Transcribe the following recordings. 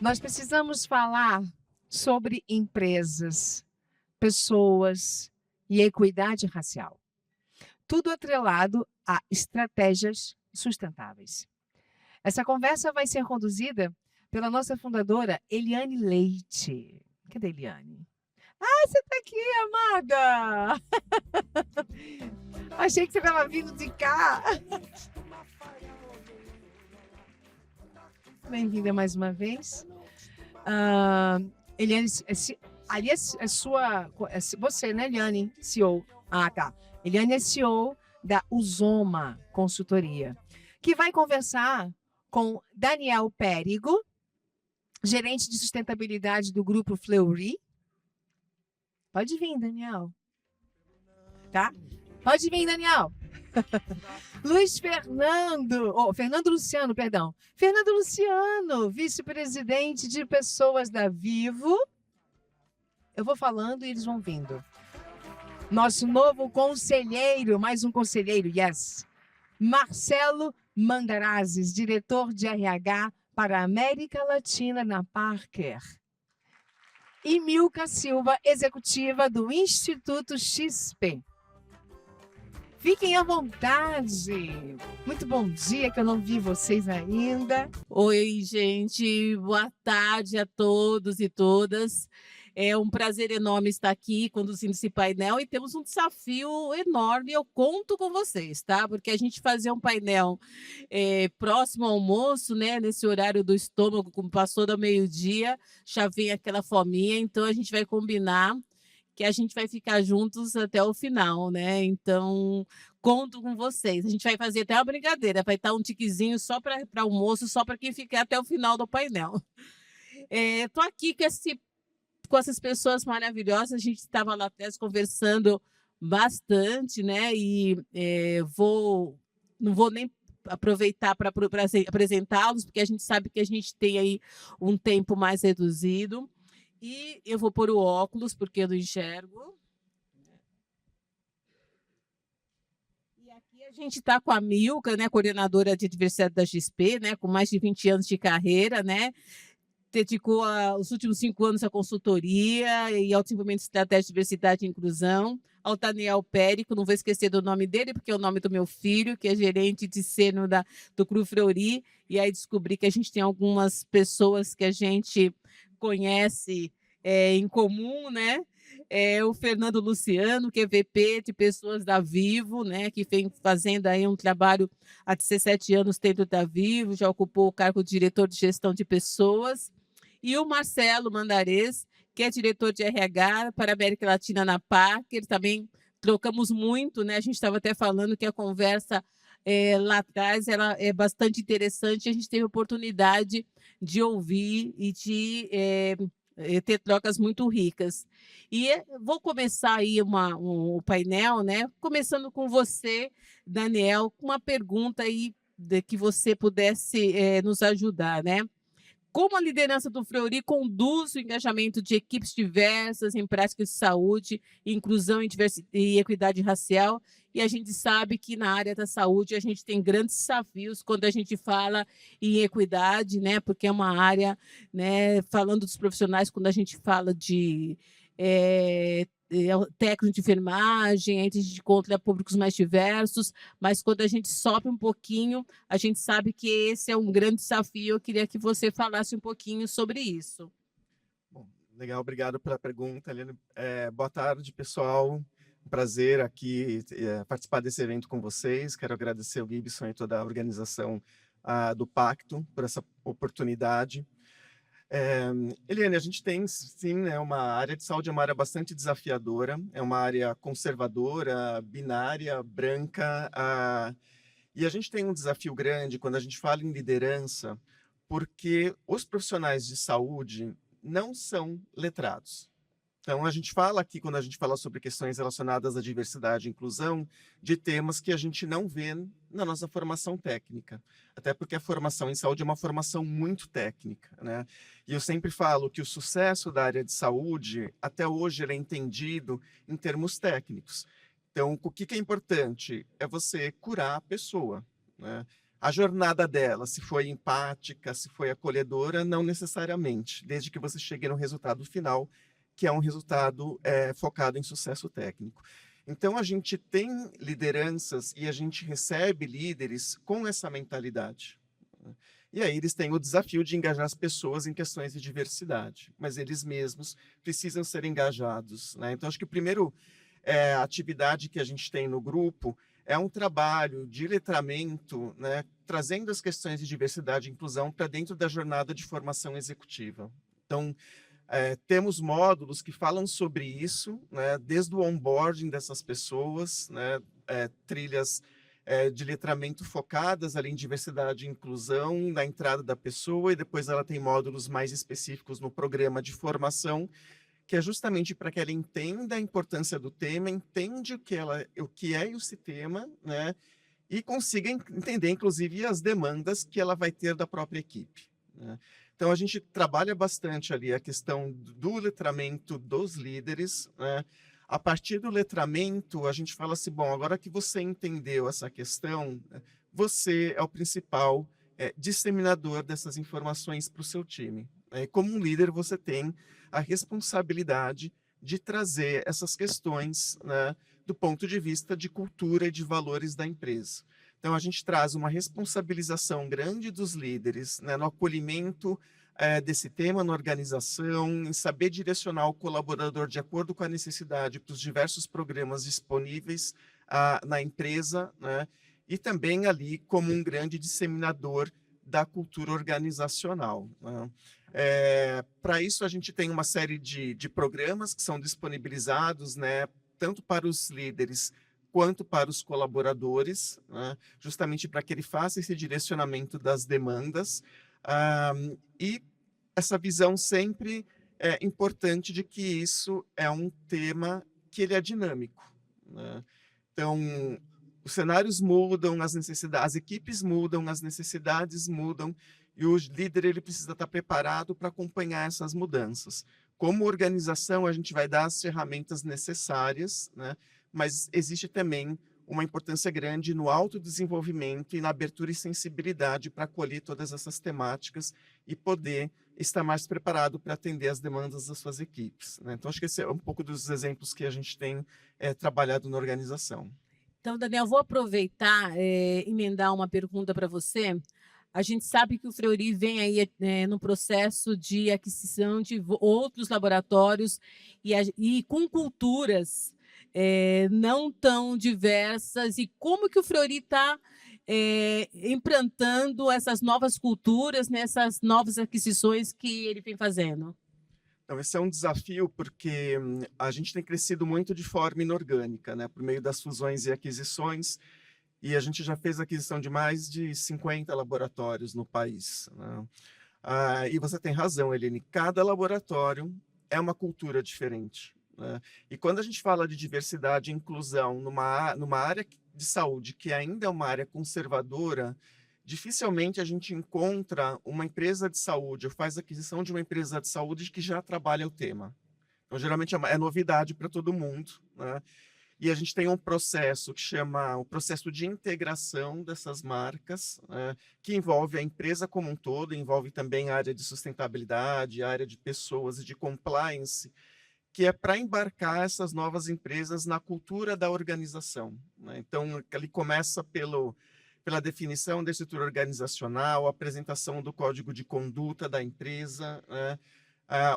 Nós precisamos falar sobre empresas, pessoas e equidade racial, tudo atrelado a estratégias sustentáveis. Essa conversa vai ser conduzida pela nossa fundadora Eliane Leite. Cadê Eliane? Ah, você está aqui, amada! Achei que você estava vindo de cá. Bem-vinda mais uma vez. Eliane, ali é sua. Você, né, Eliane? CEO. Ah, tá. Eliane é CEO da Uzoma Consultoria, que vai conversar com Daniel Périgo, gerente de sustentabilidade do Grupo Fleury. Pode vir, Daniel. Tá? Pode vir, Daniel. Luiz Fernando, Fernando Luciano, perdão. Fernando Luciano, vice-presidente de pessoas da Vivo. Eu vou falando e eles vão vindo. Nosso novo conselheiro, mais um conselheiro, yes. Marcelo Mandarazes, diretor de RH para a América Latina na Parker. E Milka Silva, executiva do Instituto XP. Fiquem à vontade. Muito bom dia, que eu não vi vocês ainda. Oi, gente. Boa tarde a todos e todas. É um prazer enorme estar aqui conduzindo esse painel e temos um desafio enorme. Eu conto com vocês, tá? Porque a gente fazer um painel próximo ao almoço, né? Nesse horário do estômago, como passou do meio-dia, já vem aquela fominha. Então a gente vai combinar que a gente vai ficar juntos até o final, né? Então, conto com vocês. A gente vai fazer até uma brincadeira, vai estar um tiquezinho só para almoço, só para quem ficar até o final do painel. Estou aqui com essas pessoas maravilhosas, a gente estava lá atrás conversando bastante, né? E não vou nem aproveitar para apresentá-los, porque a gente sabe que a gente tem aí um tempo mais reduzido. E eu vou pôr o óculos, porque eu não enxergo. E aqui a gente está com a Milka, né, coordenadora de diversidade da XP, né, com mais de 20 anos de carreira, né, dedicou os últimos 5 anos à consultoria e ao desenvolvimento de estratégia de diversidade e inclusão. Ao Daniel Périco, não vou esquecer do nome dele, porque é o nome do meu filho, que é gerente de seno do Cru Fleury, e aí descobri que a gente tem algumas pessoas que a gente conhece em comum, né? O Fernando Luciano, que é VP de pessoas da Vivo, né? Que vem fazendo aí um trabalho há 17 anos dentro da Vivo, já ocupou o cargo de diretor de gestão de pessoas. E o Marcelo Mandarês, que é diretor de RH para a América Latina na Parker, também trocamos muito, né? A gente estava até falando que a conversa lá atrás ela é bastante interessante, a gente teve a oportunidade de ouvir e de ter trocas muito ricas. E vou começar aí o painel, né? Começando com você, Daniel, com uma pergunta aí que você pudesse nos ajudar, né? Como a liderança do Fleury conduz o engajamento de equipes diversas em práticas de saúde, inclusão e equidade racial? E a gente sabe que na área da saúde a gente tem grandes desafios quando a gente fala em equidade, né? Porque é uma área, né? Falando dos profissionais, quando a gente fala de técnico de enfermagem, a gente encontra públicos mais diversos, mas quando a gente sobe um pouquinho, a gente sabe que esse é um grande desafio. Eu queria que você falasse um pouquinho sobre isso. Bom, legal, obrigado pela pergunta, Eliane. Boa tarde, pessoal. Um prazer aqui participar desse evento com vocês. Quero agradecer ao Gibson e toda a organização do Pacto por essa oportunidade. Eliane, a gente tem, sim, né, uma área de saúde, é uma área bastante desafiadora, é uma área conservadora, binária, branca, e a gente tem um desafio grande quando a gente fala em liderança, porque os profissionais de saúde não são letrados. Então, a gente fala aqui, quando a gente fala sobre questões relacionadas à diversidade e inclusão, de temas que a gente não vê na nossa formação técnica. Até porque a formação em saúde é uma formação muito técnica, né? E eu sempre falo que o sucesso da área de saúde, até hoje, ele é entendido em termos técnicos. Então, o que é importante? É você curar a pessoa, né? A jornada dela, se foi empática, se foi acolhedora, não necessariamente, desde que você chegue no resultado final, que é um resultado focado em sucesso técnico. Então, a gente tem lideranças e a gente recebe líderes com essa mentalidade. E aí eles têm o desafio de engajar as pessoas em questões de diversidade, mas eles mesmos precisam ser engajados, né? Então, acho que o primeiro atividade que a gente tem no grupo é um trabalho de letramento, né, trazendo as questões de diversidade e inclusão para dentro da jornada de formação executiva. Então, temos módulos que falam sobre isso, né, desde o onboarding dessas pessoas, né, trilhas de letramento focadas ali em diversidade e inclusão na entrada da pessoa, e depois ela tem módulos mais específicos no programa de formação, que é justamente para que ela entenda a importância do tema, entende o que é esse tema, né, e consiga entender, inclusive, as demandas que ela vai ter da própria equipe, né? Então, a gente trabalha bastante ali a questão do letramento dos líderes, né? A partir do letramento, a gente fala assim, bom, agora que você entendeu essa questão, você é o principal disseminador dessas informações para o seu time. E como um líder, você tem a responsabilidade de trazer essas questões, né, do ponto de vista de cultura e de valores da empresa. Então, a gente traz uma responsabilização grande dos líderes, né, no acolhimento desse tema na organização, em saber direcionar o colaborador de acordo com a necessidade para os diversos programas disponíveis na empresa, né, e também ali como um grande disseminador da cultura organizacional, né? Para isso, a gente tem uma série de programas que são disponibilizados, né, tanto para os líderes quanto para os colaboradores, né, justamente para que ele faça esse direcionamento das demandas, e essa visão sempre é importante de que isso é um tema que ele é dinâmico, né? Então, os cenários mudam, as equipes mudam, as necessidades mudam, e o líder ele precisa estar preparado para acompanhar essas mudanças. Como organização, a gente vai dar as ferramentas necessárias, né? Mas existe também uma importância grande no autodesenvolvimento e na abertura e sensibilidade para acolher todas essas temáticas e poder estar mais preparado para atender as demandas das suas equipes, né? Então, acho que esse é um pouco dos exemplos que a gente tem trabalhado na organização. Então, Daniel, vou aproveitar, emendar uma pergunta para você. A gente sabe que o Fleury vem aí no processo de aquisição de outros laboratórios e com culturas não tão diversas. E como que o Fleury está implantando essas novas culturas nessas novas aquisições que ele vem fazendo? Então, esse é um desafio porque a gente tem crescido muito de forma inorgânica, né, por meio das fusões e aquisições, e a gente já fez aquisição de mais de 50 laboratórios no país, né? E você tem razão, Eline, cada laboratório é uma cultura diferente, né? E quando a gente fala de diversidade e inclusão numa área de saúde que ainda é uma área conservadora, dificilmente a gente encontra uma empresa de saúde ou faz aquisição de uma empresa de saúde que já trabalha o tema. Então, geralmente é novidade para todo mundo, né? E a gente tem um processo que chama o processo de integração dessas marcas, né, que envolve a empresa como um todo, envolve também a área de sustentabilidade, a área de pessoas e de compliance, que é para embarcar essas novas empresas na cultura da organização, né? Então, ele começa pela definição da estrutura organizacional, a apresentação do código de conduta da empresa, né?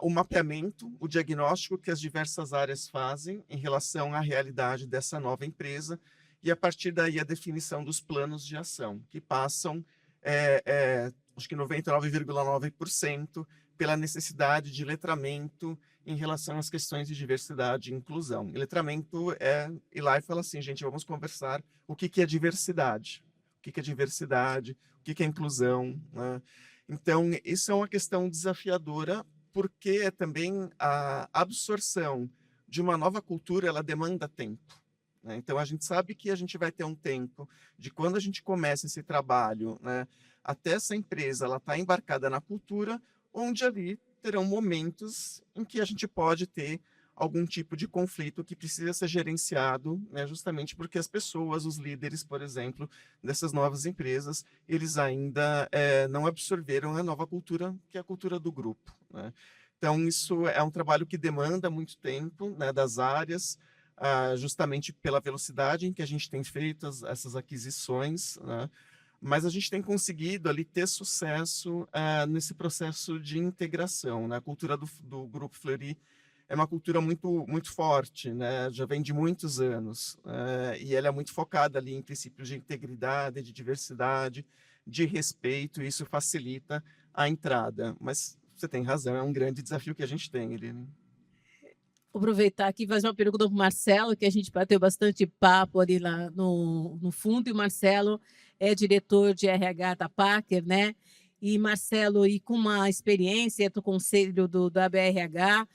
O mapeamento, o diagnóstico que as diversas áreas fazem em relação à realidade dessa nova empresa, e a partir daí a definição dos planos de ação, que passam, acho que 99,9% pela necessidade de letramento em relação às questões de diversidade e inclusão. E letramento ir lá e falar assim, gente, vamos conversar o que é diversidade, o que é diversidade, o que é inclusão, né? Então, isso é uma questão desafiadora, porque também a absorção de uma nova cultura, ela demanda tempo, né? Então, a gente sabe que a gente vai ter um tempo de quando a gente começa esse trabalho, né, até essa empresa ela está embarcada na cultura, onde ali terão momentos em que a gente pode ter algum tipo de conflito que precisa ser gerenciado, né, justamente porque as pessoas, os líderes, por exemplo, dessas novas empresas, eles ainda não absorveram a nova cultura, que é a cultura do grupo, né? Então, isso é um trabalho que demanda muito tempo, né, das áreas, justamente pela velocidade em que a gente tem feito essas aquisições, né? Mas a gente tem conseguido ali ter sucesso nesse processo de integração, né? A cultura do Grupo Fleury é uma cultura muito, muito forte, né? Já vem de muitos anos, e ela é muito focada ali em princípios de integridade, de diversidade, de respeito, e isso facilita a entrada. Mas você tem razão, é um grande desafio que a gente tem, Eliane. Vou aproveitar aqui e fazer uma pergunta para o Marcelo, que a gente bateu bastante papo ali lá no fundo, e o Marcelo é diretor de RH da Parker, né? E Marcelo, e com uma experiência do conselho da BRH,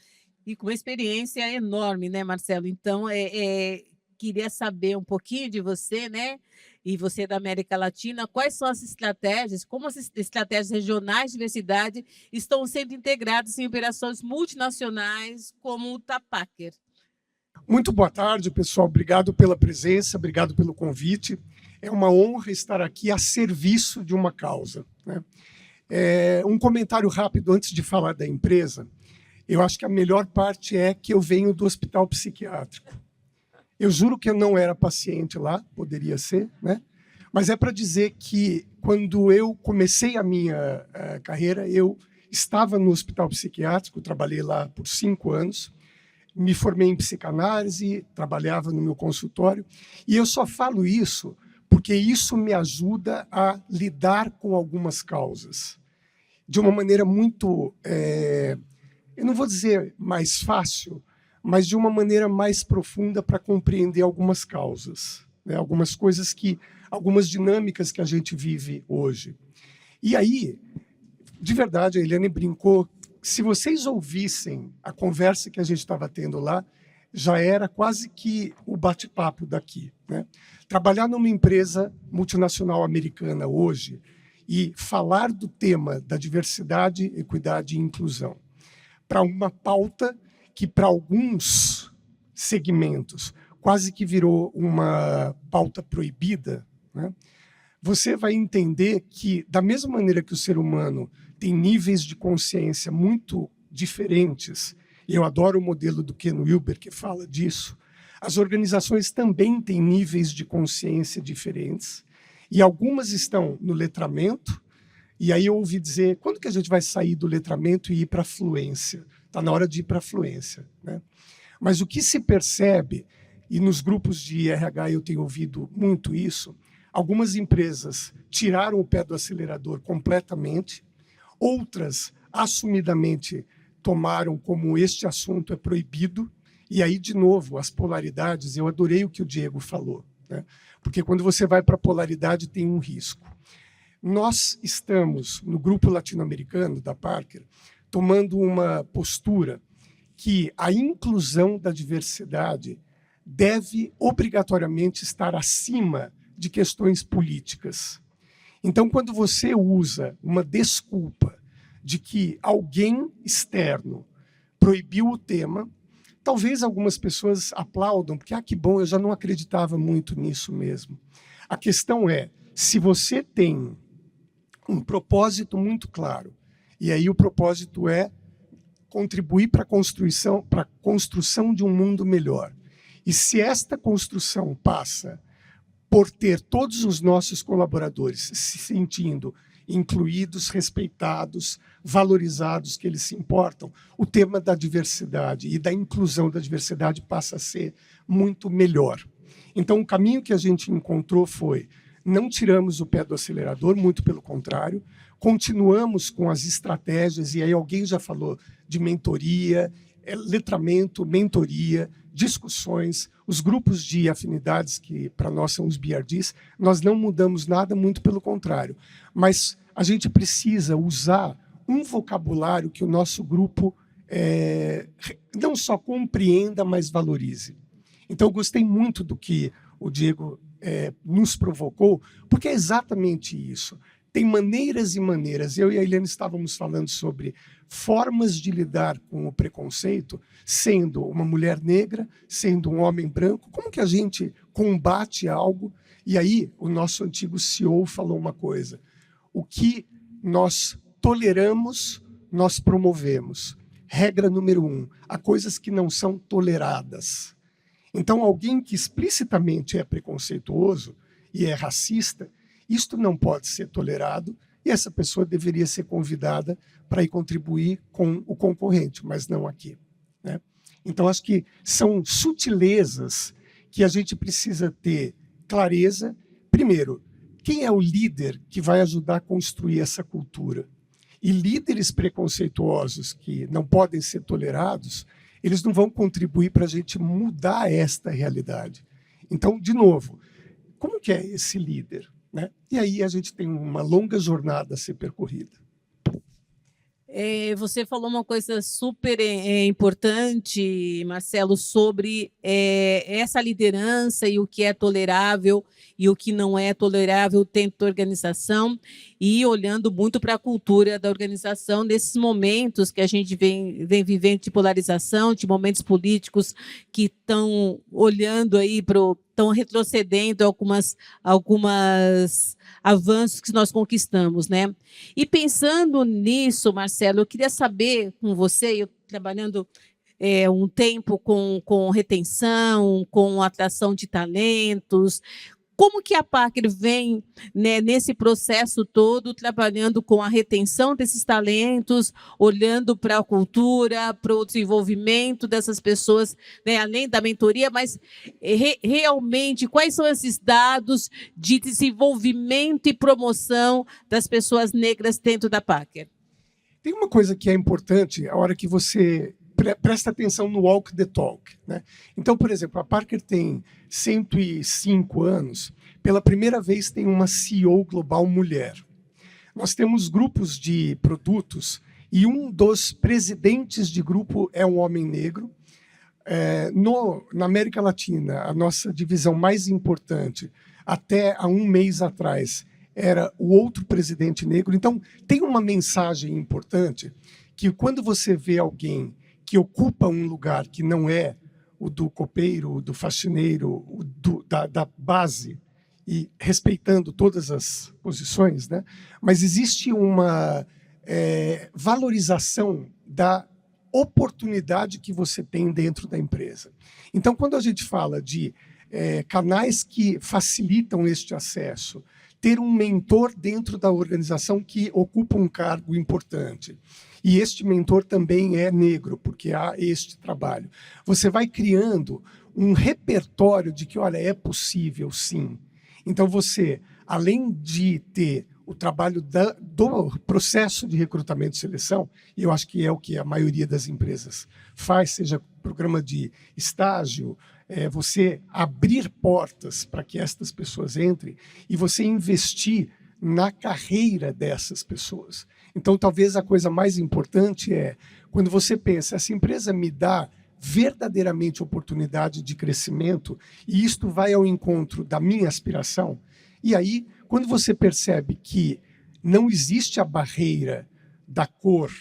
e com uma experiência enorme, né, Marcelo? Então, queria saber um pouquinho de você, né? E você é da América Latina, quais são as estratégias, como as estratégias regionais de diversidade estão sendo integradas em operações multinacionais como o Tapaker? Muito boa tarde, pessoal. Obrigado pela presença, obrigado pelo convite. É uma honra estar aqui a serviço de uma causa, né? Um comentário rápido antes de falar da empresa. Eu acho que a melhor parte é que eu venho do hospital psiquiátrico. Eu juro que eu não era paciente lá, poderia ser, né? Mas é para dizer que quando eu comecei a minha carreira, eu estava no hospital psiquiátrico, trabalhei lá por 5 anos, me formei em psicanálise, trabalhava no meu consultório, e eu só falo isso porque isso me ajuda a lidar com algumas causas de uma maneira muito, eu não vou dizer mais fácil, mas de uma maneira mais profunda para compreender algumas causas, né? Algumas dinâmicas que a gente vive hoje. E aí, de verdade, a Eliane brincou, se vocês ouvissem a conversa que a gente estava tendo lá, já era quase que o bate-papo daqui, né? Trabalhar numa empresa multinacional americana hoje e falar do tema da diversidade, equidade e inclusão para uma pauta que, para alguns segmentos, quase que virou uma pauta proibida, né? Você vai entender que, da mesma maneira que o ser humano tem níveis de consciência muito diferentes, e eu adoro o modelo do Ken Wilber, que fala disso, as organizações também têm níveis de consciência diferentes, e algumas estão no letramento, e aí eu ouvi dizer, quando que a gente vai sair do letramento e ir para a fluência? Está na hora de ir para a fluência, né? Mas o que se percebe, e nos grupos de RH eu tenho ouvido muito isso, algumas empresas tiraram o pé do acelerador completamente, outras assumidamente tomaram como este assunto é proibido, e aí, de novo, as polaridades, eu adorei o que o Diego falou, né? Porque quando você vai para a polaridade tem um risco. Nós estamos, no grupo latino-americano da Parker, tomando uma postura que a inclusão da diversidade deve obrigatoriamente estar acima de questões políticas. Então, quando você usa uma desculpa de que alguém externo proibiu o tema, talvez algumas pessoas aplaudam, porque, que bom, eu já não acreditava muito nisso mesmo. A questão é, se você tem um propósito muito claro, e aí o propósito é contribuir para a construção de um mundo melhor. E se esta construção passa por ter todos os nossos colaboradores se sentindo incluídos, respeitados, valorizados, que eles se importam, o tema da diversidade e da inclusão da diversidade passa a ser muito melhor. Então, o caminho que a gente encontrou foi, não tiramos o pé do acelerador, muito pelo contrário, continuamos com as estratégias, e aí alguém já falou de mentoria, letramento, mentoria, discussões, os grupos de afinidades, que para nós são os BRDs, nós não mudamos nada, muito pelo contrário. Mas a gente precisa usar um vocabulário que o nosso grupo não só compreenda, mas valorize. Então, eu gostei muito do que o Diego nos provocou, porque é exatamente isso. tem maneiras e maneiras. Eu e a Eliane estávamos falando sobre formas de lidar com o preconceito, sendo uma mulher negra, sendo um homem branco. Como que a gente combate algo? E aí, o nosso antigo CEO falou uma coisa: o que nós toleramos, nós promovemos. Regra número 1, há coisas que não são toleradas. Então, alguém que explicitamente é preconceituoso e é racista, isto não pode ser tolerado e essa pessoa deveria ser convidada para ir contribuir com o concorrente, mas não aqui, né? Então, acho que são sutilezas que a gente precisa ter clareza. Primeiro, quem é o líder que vai ajudar a construir essa cultura? E líderes preconceituosos que não podem ser tolerados, eles não vão contribuir para a gente mudar esta realidade. Então, de novo, como que é esse líder, né? E aí a gente tem uma longa jornada a ser percorrida. Você falou uma coisa super importante, Marcelo, sobre essa liderança e o que é tolerável e o que não é tolerável dentro da organização, e olhando muito para a cultura da organização nesses momentos que a gente vem vivendo de polarização, de momentos políticos que estão olhando aí estão retrocedendo algumas avanços que nós conquistamos, né? E pensando nisso, Marcelo, eu queria saber com você, eu trabalhando um tempo com retenção, com atração de talentos, como que a Parker vem, né, nesse processo todo, trabalhando com a retenção desses talentos, olhando para a cultura, para o desenvolvimento dessas pessoas, né, além da mentoria, mas realmente quais são esses dados de desenvolvimento e promoção das pessoas negras dentro da Parker? Tem uma coisa que é importante a hora que você presta atenção no walk the talk, né? Então, por exemplo, a Parker tem 105 anos, pela primeira vez tem uma CEO global mulher. Nós temos grupos de produtos e um dos presidentes de grupo é um homem negro. Na América Latina, a nossa divisão mais importante, até há um mês atrás, era o outro presidente negro. Então, tem uma mensagem importante que quando você vê alguém que ocupa um lugar que não é o do copeiro, do faxineiro, da base, e respeitando todas as posições, né? Mas existe uma valorização da oportunidade que você tem dentro da empresa. Então, quando a gente fala de canais que facilitam este acesso, ter um mentor dentro da organização que ocupa um cargo importante, e este mentor também é negro, porque há este trabalho. Você vai criando um repertório de que, olha, é possível, sim. Então, você, além de ter o trabalho do processo de recrutamento e seleção, e eu acho que é o que a maioria das empresas faz, seja programa de estágio, você abrir portas para que estas pessoas entrem e você investir na carreira dessas pessoas. Então, talvez a coisa mais importante é, quando você pensa, essa empresa me dá verdadeiramente oportunidade de crescimento e isto vai ao encontro da minha aspiração. E aí, quando você percebe que não existe a barreira da cor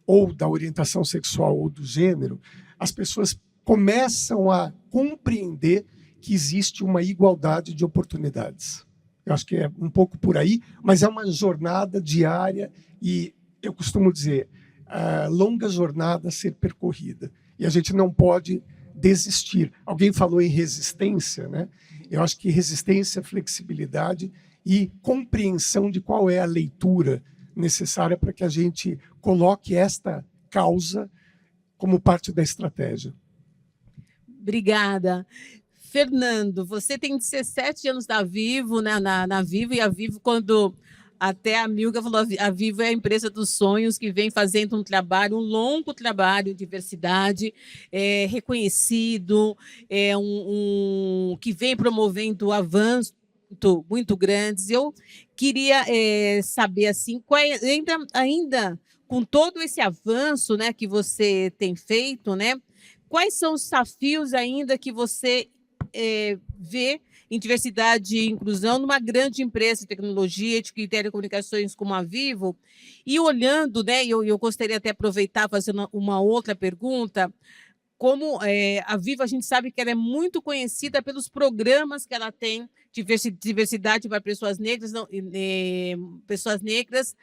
ou da orientação sexual ou do gênero, as pessoas começam a compreender que existe uma igualdade de oportunidades. Eu acho que é um pouco por aí, mas é uma jornada diária e, eu costumo dizer, a longa jornada a ser percorrida. E a gente não pode desistir. Alguém falou em resistência, né? Eu acho que resistência, flexibilidade e compreensão de qual é a leitura necessária para que a gente coloque esta causa como parte da estratégia. Obrigada. Fernando, você tem 17 anos da Vivo, né, na Vivo, e a Vivo, quando até a Milka falou, a Vivo é a empresa dos sonhos que vem fazendo um longo trabalho de diversidade, reconhecido, que vem promovendo avanços muito grandes. Eu queria saber, assim, ainda com todo esse avanço, né, que você tem feito, né, quais são os desafios ainda que você vê em diversidade e inclusão numa grande empresa de tecnologia de telecomunicações como a Vivo. E olhando, né, eu gostaria até aproveitar fazendo uma outra pergunta, como a Vivo, a gente sabe que ela é muito conhecida pelos programas que ela tem, diversidade para pessoas negras, pessoas negras,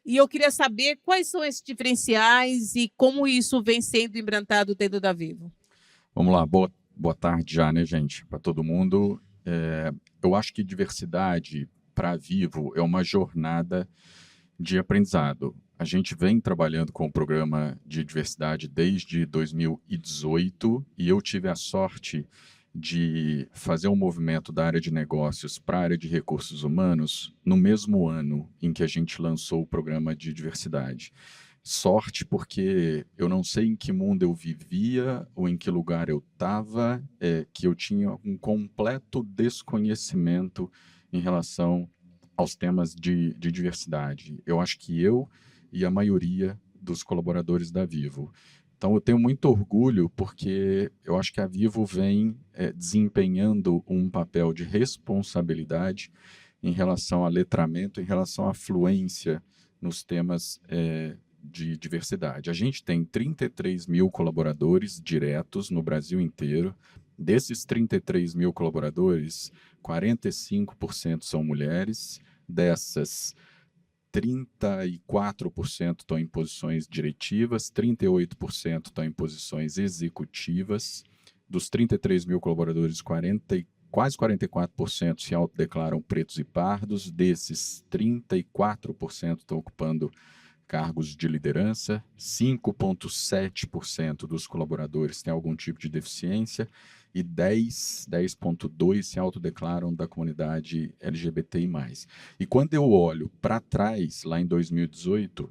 e eu queria saber quais são esses diferenciais e como isso vem sendo implantado dentro da Vivo. Vamos lá, boa tarde já, né, gente, para todo mundo. Eu acho que diversidade para a Vivo é uma jornada de aprendizado. A gente vem trabalhando com o programa de diversidade desde 2018 e eu tive a sorte de fazer um movimento da área de negócios para a área de recursos humanos no mesmo ano em que a gente lançou o programa de diversidade. Sorte porque eu não sei em que mundo eu vivia ou em que lugar eu estava, que eu tinha um completo desconhecimento em relação aos temas de diversidade. Eu acho que eu e a maioria dos colaboradores da Vivo. Então, eu tenho muito orgulho porque eu acho que a Vivo vem desempenhando um papel de responsabilidade em relação a letramento, em relação à fluência nos temas de diversidade. A gente tem 33 mil colaboradores diretos no Brasil inteiro. Desses 33 mil colaboradores, 45% são mulheres. Dessas, 34% estão em posições diretivas, 38% estão em posições executivas. Dos 33 mil colaboradores, quase 44% se autodeclaram pretos e pardos. Desses, 34% estão ocupando cargos de liderança, 5,7% dos colaboradores têm algum tipo de deficiência e 10,2% se autodeclaram da comunidade LGBTI+. E quando eu olho para trás, lá em 2018,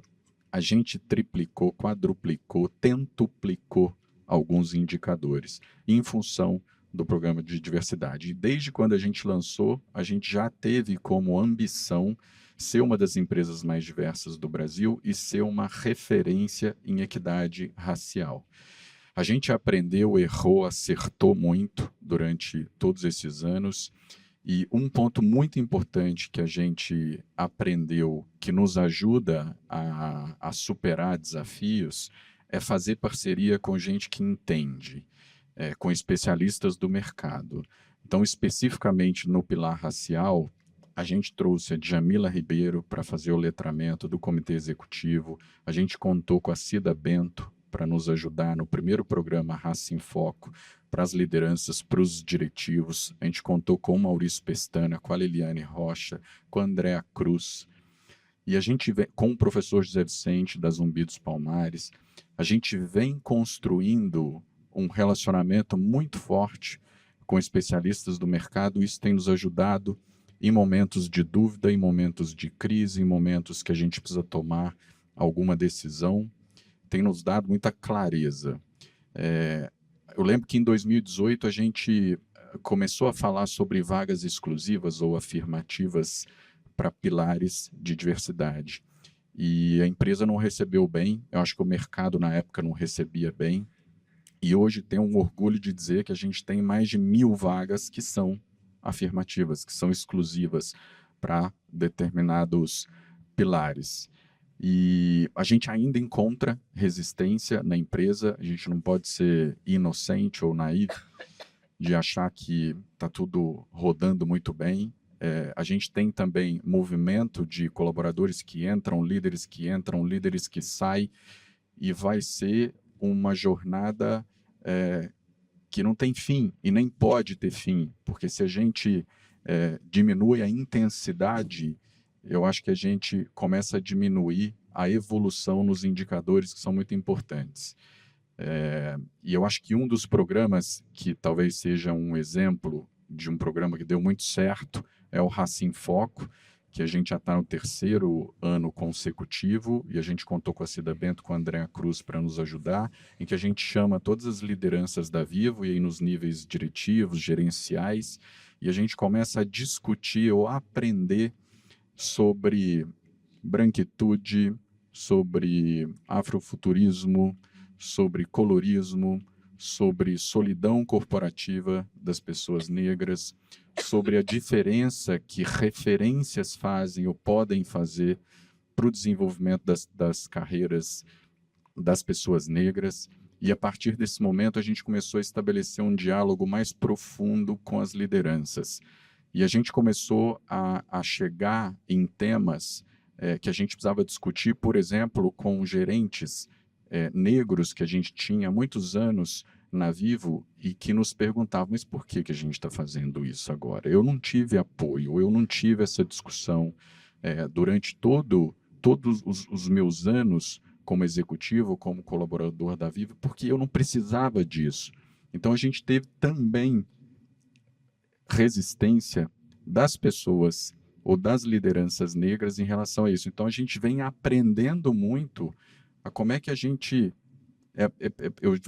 a gente triplicou, quadruplicou, tentuplicou alguns indicadores em função do programa de diversidade. E desde quando a gente lançou, a gente já teve como ambição ser uma das empresas mais diversas do Brasil e ser uma referência em equidade racial. A gente aprendeu, errou, acertou muito durante todos esses anos e um ponto muito importante que a gente aprendeu, que nos ajuda a superar desafios, é fazer parceria com gente que entende, com especialistas do mercado. Então, especificamente no pilar racial, a gente trouxe a Djamila Ribeiro para fazer o letramento do comitê executivo. A gente contou com a Cida Bento para nos ajudar no primeiro programa Raça em Foco, para as lideranças, para os diretivos. A gente contou com o Maurício Pestana, com a Liliane Rocha, com a Andréa Cruz. E a gente vem, com o professor José Vicente, da Zumbi dos Palmares, a gente vem construindo um relacionamento muito forte com especialistas do mercado. Isso tem nos ajudado em momentos de dúvida, em momentos de crise, em momentos que a gente precisa tomar alguma decisão, tem nos dado muita clareza. Eu lembro que em 2018 a gente começou a falar sobre vagas exclusivas ou afirmativas para pilares de diversidade. E a empresa não recebeu bem, eu acho que o mercado na época não recebia bem, e hoje tenho um orgulho de dizer que a gente tem mais de 1.000 vagas que são afirmativas, que são exclusivas para determinados pilares. E a gente ainda encontra resistência na empresa, a gente não pode ser inocente ou naivo de achar que está tudo rodando muito bem. A gente tem também movimento de colaboradores que entram, líderes que saem, e vai ser uma jornada que não tem fim e nem pode ter fim, porque se a gente diminui a intensidade, eu acho que a gente começa a diminuir a evolução nos indicadores que são muito importantes. E eu acho que um dos programas que talvez seja um exemplo de um programa que deu muito certo é o Raça em Foco, que a gente já está no 3º ano consecutivo, e a gente contou com a Cida Bento, com a Andréa Cruz para nos ajudar, em que a gente chama todas as lideranças da Vivo, e aí nos níveis diretivos, gerenciais, e a gente começa a discutir ou a aprender sobre branquitude, sobre afrofuturismo, sobre colorismo, sobre solidão corporativa das pessoas negras, sobre a diferença que referências fazem ou podem fazer para o desenvolvimento das carreiras das pessoas negras. E a partir desse momento a gente começou a estabelecer um diálogo mais profundo com as lideranças. E a gente começou a chegar em temas que a gente precisava discutir, por exemplo, com gerentes negros que a gente tinha há muitos anos na Vivo e que nos perguntavam, mas por que a gente está fazendo isso agora? Eu não tive apoio, eu não tive essa discussão durante todos os meus anos como executivo, como colaborador da Vivo, porque eu não precisava disso. Então a gente teve também resistência das pessoas ou das lideranças negras em relação a isso. Então a gente vem aprendendo muito a como é que a gente...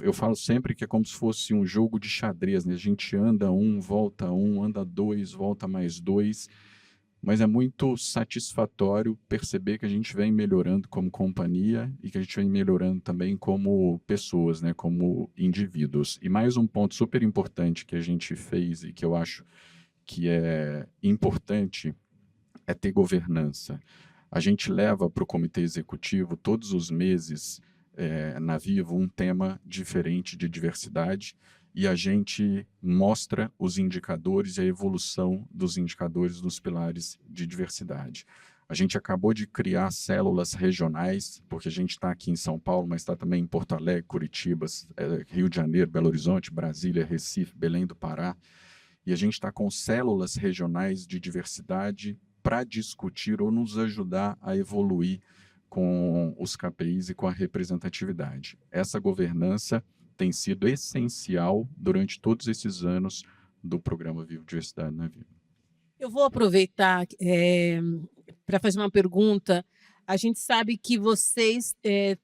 eu falo sempre que é como se fosse um jogo de xadrez, né? A gente anda volta anda dois, volta mais dois, mas é muito satisfatório perceber que a gente vem melhorando como companhia e que a gente vem melhorando também como pessoas, né? Como indivíduos. E mais um ponto super importante que a gente fez e que eu acho que é importante é ter governança. A gente leva para o comitê executivo todos os meses na Vivo um tema diferente de diversidade e a gente mostra os indicadores e a evolução dos indicadores dos pilares de diversidade. A gente acabou de criar células regionais, porque a gente está aqui em São Paulo, mas está também em Porto Alegre, Curitiba, Rio de Janeiro, Belo Horizonte, Brasília, Recife, Belém do Pará. E a gente está com células regionais de diversidade para discutir ou nos ajudar a evoluir com os KPIs e com a representatividade. Essa governança tem sido essencial durante todos esses anos do programa Vivo Diversidade na Vivo. Eu vou aproveitar para fazer uma pergunta. A gente sabe que vocês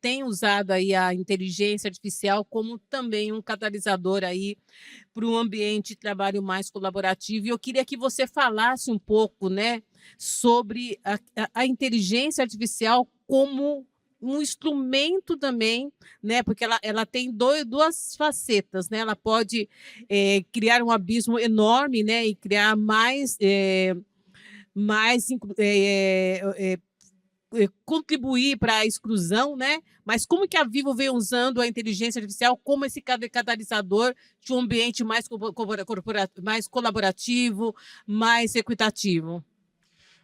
têm usado aí a inteligência artificial como também um catalisador aí para um ambiente de trabalho mais colaborativo. E eu queria que você falasse um pouco, né, sobre a inteligência artificial como um instrumento também, né, porque ela tem duas facetas, né? Ela pode criar um abismo enorme, né, e criar mais contribuir para a exclusão, né? Mas como que a Vivo vem usando a inteligência artificial como esse catalisador de um ambiente mais colaborativo, mais equitativo?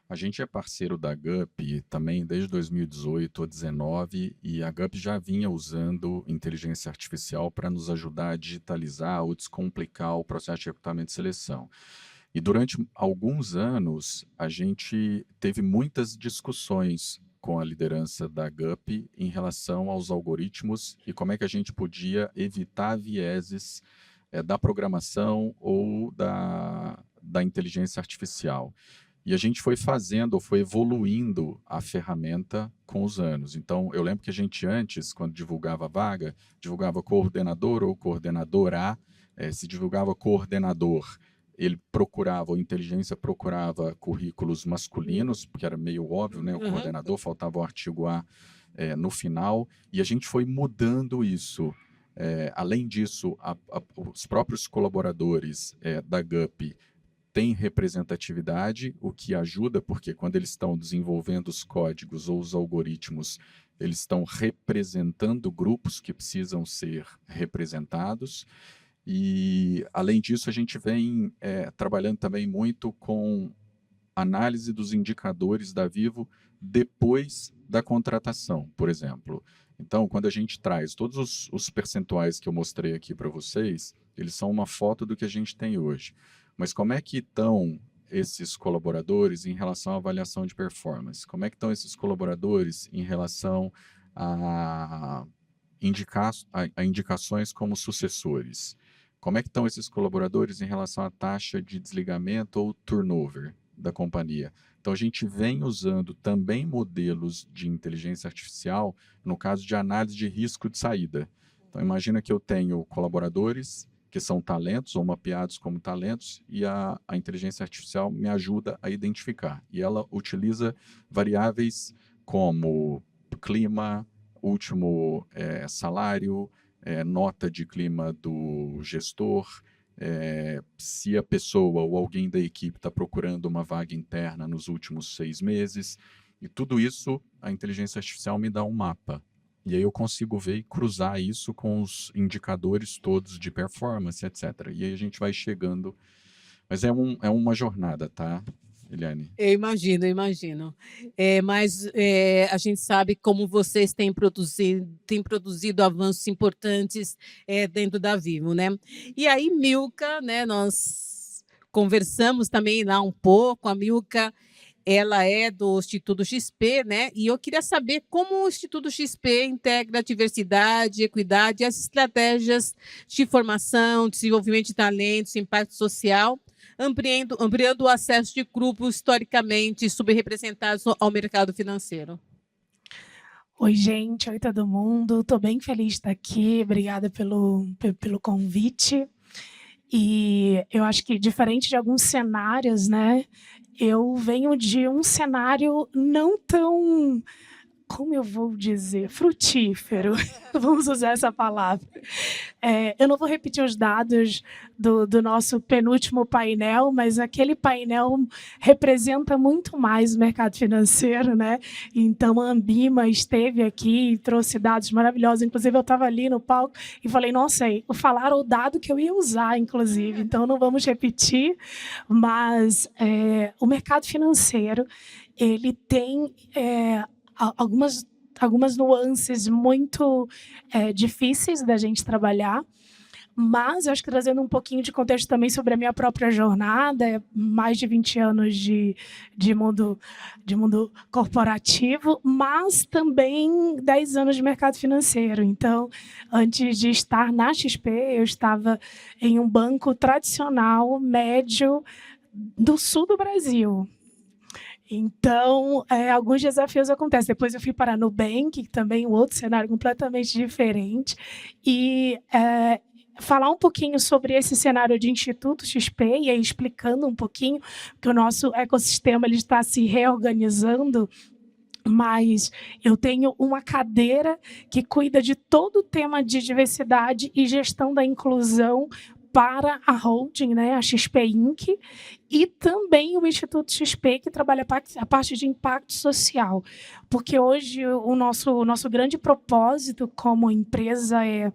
A gente é parceiro da GUP também desde 2018 ou 2019 e a GUP já vinha usando inteligência artificial para nos ajudar a digitalizar ou descomplicar o processo de recrutamento e seleção. E durante alguns anos, a gente teve muitas discussões com a liderança da GUP em relação aos algoritmos e como é que a gente podia evitar vieses da programação ou da inteligência artificial. E a gente foi fazendo, foi evoluindo a ferramenta com os anos. Então, eu lembro que a gente antes, quando divulgava a vaga, divulgava coordenador ou coordenadora, se divulgava coordenador, ele procurava, a inteligência procurava currículos masculinos, porque era meio óbvio, né? O coordenador, faltava o artigo A no final, e a gente foi mudando isso. Além disso, os próprios colaboradores da GUP têm representatividade, o que ajuda, porque quando eles estão desenvolvendo os códigos ou os algoritmos, eles estão representando grupos que precisam ser representados. E, além disso, a gente vem trabalhando também muito com análise dos indicadores da Vivo depois da contratação, por exemplo. Então, quando a gente traz todos os percentuais que eu mostrei aqui para vocês, eles são uma foto do que a gente tem hoje. Mas como é que estão esses colaboradores em relação à avaliação de performance? Como é que estão esses colaboradores em relação a indicações como sucessores? Como é que estão esses colaboradores em relação à taxa de desligamento ou turnover da companhia? Então, a gente vem usando também modelos de inteligência artificial no caso de análise de risco de saída. Então, imagina que eu tenho colaboradores que são talentos ou mapeados como talentos e a inteligência artificial me ajuda a identificar. E ela utiliza variáveis como clima, último salário, nota de clima do gestor, se a pessoa ou alguém da equipe está procurando uma vaga interna nos últimos 6 meses, e tudo isso a inteligência artificial me dá um mapa. E aí eu consigo ver e cruzar isso com os indicadores todos de performance, etc. E aí a gente vai chegando. Mas é uma jornada, tá, Eliane? Eu imagino, eu imagino. Mas a gente sabe como vocês têm produzido avanços importantes dentro da Vivo, né? E aí, Milka, né, nós conversamos também lá um pouco, a Milka, ela é do Instituto XP, né? E eu queria saber como o Instituto XP integra a diversidade, equidade e as estratégias de formação, desenvolvimento de talentos, impacto social, ampliando o acesso de grupos historicamente subrepresentados ao mercado financeiro. Oi, gente. Oi, todo mundo. Estou bem feliz de estar aqui. Obrigada pelo convite. E eu acho que, diferente de alguns cenários, né, eu venho de um cenário não tão, como eu vou dizer, frutífero. Vamos usar essa palavra. Eu não vou repetir os dados do nosso penúltimo painel, mas aquele painel representa muito mais o mercado financeiro, né? Então, a Ambima esteve aqui e trouxe dados maravilhosos. Inclusive, eu estava ali no palco e falei, nossa, falaram o dado que eu ia usar, inclusive. Então, não vamos repetir, mas o mercado financeiro, ele tem algumas nuances muito difíceis da gente trabalhar, mas eu acho que trazendo um pouquinho de contexto também sobre a minha própria jornada, mais de 20 anos de mundo corporativo, mas também 10 anos de mercado financeiro. Então, antes de estar na XP, eu estava em um banco tradicional, médio, do sul do Brasil. Então, alguns desafios acontecem. Depois eu fui para a Nubank, que também é um outro cenário completamente diferente. E falar um pouquinho sobre esse cenário de Instituto XP, e aí explicando um pouquinho que o nosso ecossistema ele está se reorganizando, mas eu tenho uma cadeira que cuida de todo o tema de diversidade e gestão da inclusão para a holding, né, a XP Inc., e também o Instituto XP, que trabalha a parte de impacto social. Porque hoje o nosso grande propósito como empresa é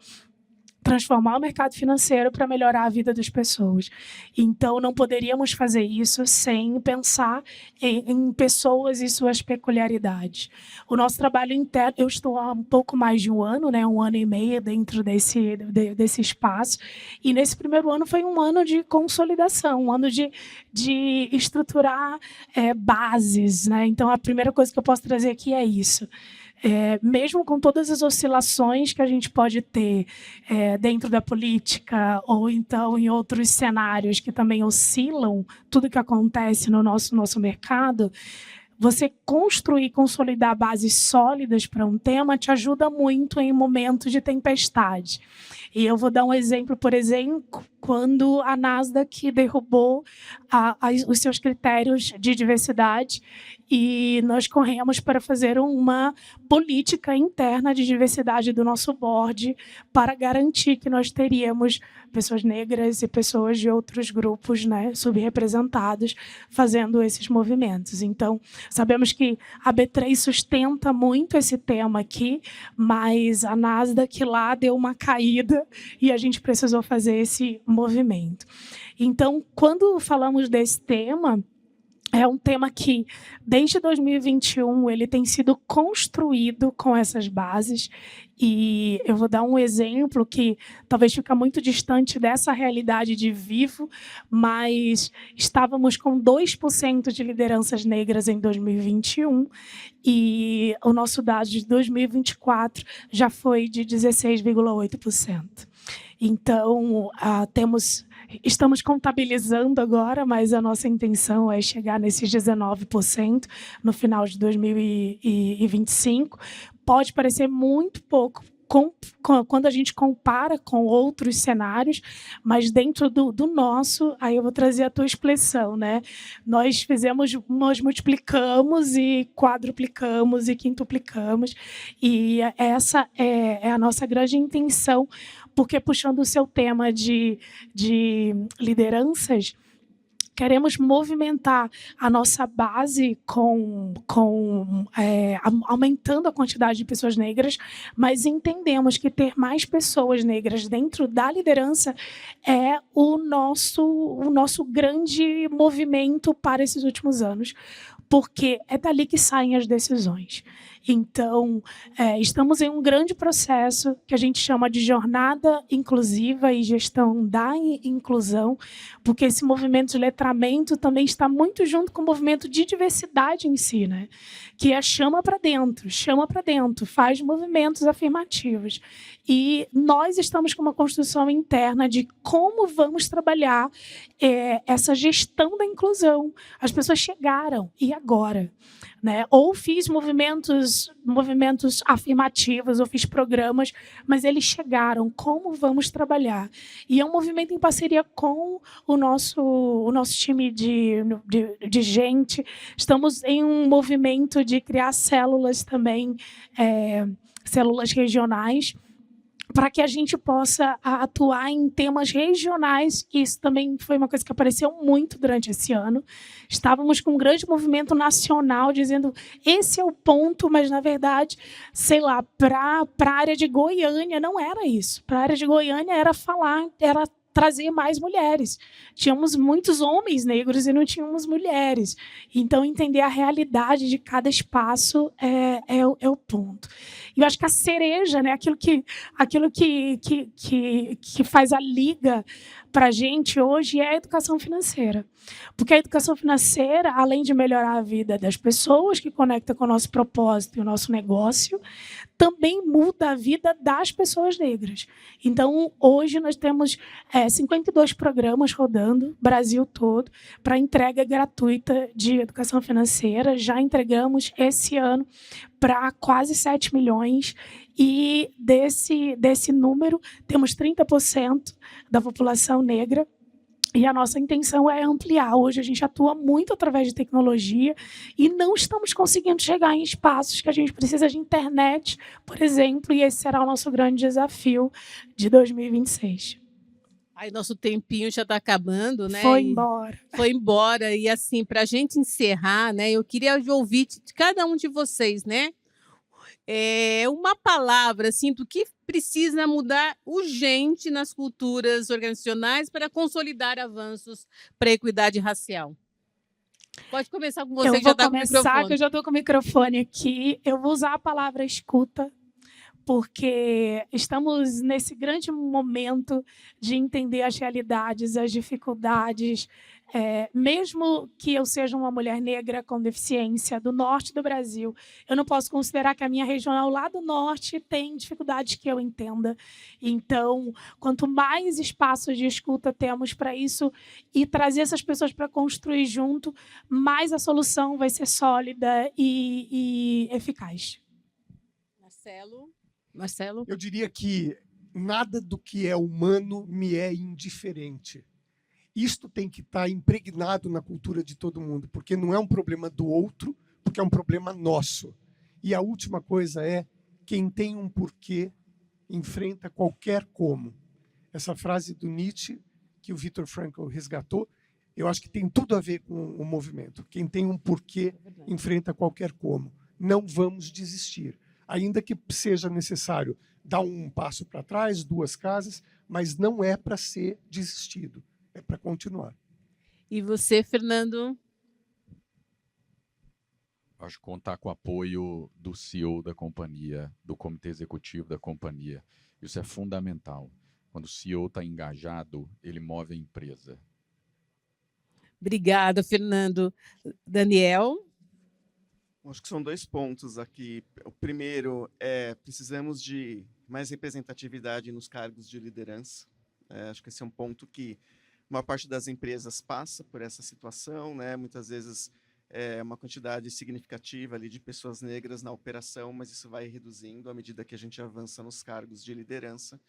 transformar o mercado financeiro para melhorar a vida das pessoas. Então, não poderíamos fazer isso sem pensar em pessoas e suas peculiaridades. O nosso trabalho interno, eu estou há um pouco mais de um ano, né, 1 ano e meio dentro desse espaço, e nesse primeiro ano foi um ano de consolidação, um ano de estruturar bases, né? Então, a primeira coisa que eu posso trazer aqui é isso. Mesmo com todas as oscilações que a gente pode ter dentro da política ou então em outros cenários que também oscilam tudo que acontece no nosso mercado, você construir e consolidar bases sólidas para um tema te ajuda muito em momentos de tempestade. E eu vou dar um exemplo, por exemplo, quando a Nasdaq derrubou os seus critérios de diversidade e nós corremos para fazer uma política interna de diversidade do nosso board para garantir que nós teríamos pessoas negras e pessoas de outros grupos, né, subrepresentados fazendo esses movimentos. Então, sabemos que a B3 sustenta muito esse tema aqui, mas a Nasdaq lá deu uma caída e a gente precisou fazer esse movimento. Então, quando falamos desse tema, é um tema que, desde 2021, ele tem sido construído com essas bases. E eu vou dar um exemplo que talvez fica muito distante dessa realidade de Vivo, mas estávamos com 2% de lideranças negras em 2021 e o nosso dado de 2024 já foi de 16,8%. Então, estamos contabilizando agora, mas a nossa intenção é chegar nesses 19% no final de 2025. Pode parecer muito pouco quando a gente compara com outros cenários, mas dentro do nosso, aí eu vou trazer a tua expressão, né? Nós multiplicamos e quadruplicamos e quintuplicamos, e essa é a nossa grande intenção, porque puxando o seu tema de lideranças, queremos movimentar a nossa base aumentando a quantidade de pessoas negras, mas entendemos que ter mais pessoas negras dentro da liderança é o nosso grande movimento para esses últimos anos, porque é dali que saem as decisões. Então, estamos em um grande processo que a gente chama de jornada inclusiva e gestão da inclusão, porque esse movimento de letramento também está muito junto com o movimento de diversidade em si, né? Que é chama para dentro, faz movimentos afirmativos. E nós estamos com uma construção interna de como vamos trabalhar essa gestão da inclusão. As pessoas chegaram, e agora? Né? Ou fiz movimentos afirmativos, ou fiz programas, mas eles chegaram. Como vamos trabalhar? E é um movimento em parceria com o nosso time de gente. Estamos em um movimento de criar células também, células regionais, para que a gente possa atuar em temas regionais, que isso também foi uma coisa que apareceu muito durante esse ano. Estávamos com um grande movimento nacional dizendo esse é o ponto, mas, na verdade, sei lá, para a área de Goiânia não era isso. Para a área de Goiânia era trazer mais mulheres. Tínhamos muitos homens negros e não tínhamos mulheres. Então, entender a realidade de cada espaço é o ponto. E eu acho que a cereja, né, aquilo que faz a liga para a gente hoje é a educação financeira. Porque a educação financeira, além de melhorar a vida das pessoas, que conecta com o nosso propósito e o nosso negócio, também muda a vida das pessoas negras. Então, hoje nós temos 52 programas rodando, Brasil todo, para entrega gratuita de educação financeira. Já entregamos esse ano para quase 7 milhões, e desse número, temos 30% da população negra. E a nossa intenção é ampliar. Hoje a gente atua muito através de tecnologia e não estamos conseguindo chegar em espaços que a gente precisa de internet, por exemplo, e esse será o nosso grande desafio de 2026. Aí nosso tempinho já está acabando, né? Foi embora. Foi embora. E assim, para a gente encerrar, né? Eu queria ouvir de cada um de vocês, né? Uma palavra assim, do que precisa mudar urgente nas culturas organizacionais para consolidar avanços para a equidade racial. Pode começar com você, eu que já vou está com o começar, microfone. que eu já estou com o microfone aqui. Eu vou usar a palavra escuta, porque estamos nesse grande momento de entender as realidades, as dificuldades. Mesmo que eu seja uma mulher negra com deficiência do norte do Brasil, eu não posso considerar que a minha regional lá do norte tem dificuldades que eu entenda. Então, quanto mais espaços de escuta temos para isso e trazer essas pessoas para construir junto, mais a solução vai ser sólida e eficaz. Marcelo? Eu diria que nada do que é humano me é indiferente. Isto tem que estar impregnado na cultura de todo mundo, porque não é um problema do outro, porque é um problema nosso. E a última coisa é, quem tem um porquê enfrenta qualquer como. Essa frase do Nietzsche, que o Viktor Frankl resgatou, eu acho que tem tudo a ver com o movimento. Quem tem um porquê enfrenta qualquer como. Não vamos desistir. Ainda que seja necessário dar um passo para trás, 2 casas, mas não é para ser desistido. É para continuar. E você, Fernando? Acho que contar com o apoio do CEO da companhia, do comitê executivo da companhia. Isso é fundamental. Quando o CEO está engajado, ele move a empresa. Obrigada, Fernando. Daniel? Acho que são 2 pontos aqui. O primeiro precisamos de mais representatividade nos cargos de liderança. Acho que esse é um ponto que uma parte das empresas passa por essa situação, né? Muitas vezes uma quantidade significativa ali de pessoas negras na operação, mas isso vai reduzindo à medida que a gente avança nos cargos de liderança.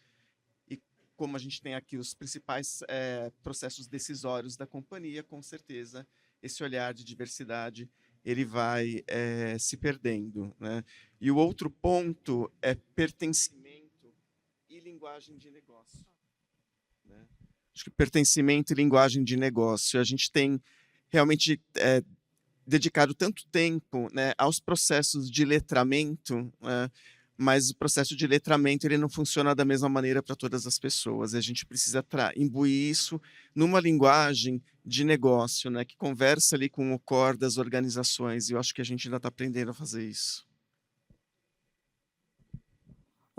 E como a gente tem aqui os principais processos decisórios da companhia, com certeza esse olhar de diversidade ele vai se perdendo, né? E o outro ponto é pertencimento e linguagem de negócio, né? Acho que pertencimento e linguagem de negócio. A gente tem realmente dedicado tanto tempo, né, aos processos de letramento, né, mas o processo de letramento ele não funciona da mesma maneira para todas as pessoas. A gente precisa imbuir isso numa linguagem de negócio, né, que conversa ali com o core das organizações. E eu acho que a gente ainda está aprendendo a fazer isso.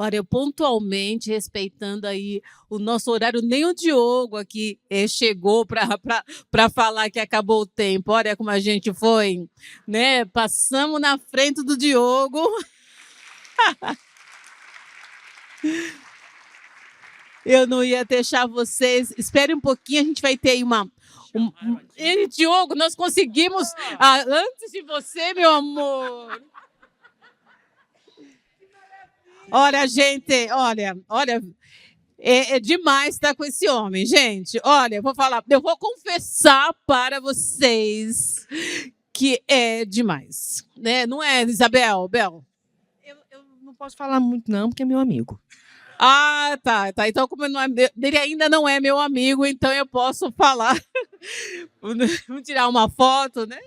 Olha, eu pontualmente, respeitando aí o nosso horário, nem o Diogo aqui chegou para falar que acabou o tempo. Olha como a gente foi, né? Passamos na frente do Diogo. Eu não ia deixar vocês. Espere um pouquinho, a gente vai ter aí Diogo, nós conseguimos antes de você, meu amor. Olha, gente, olha, é demais estar com esse homem, gente. Olha, eu vou confessar para vocês que é demais, né? Não é, Isabel? Bel? Eu não posso falar muito não, porque é meu amigo. Ah, tá. Então, como ele ainda não é meu amigo, então eu posso falar. Vamos tirar uma foto, né?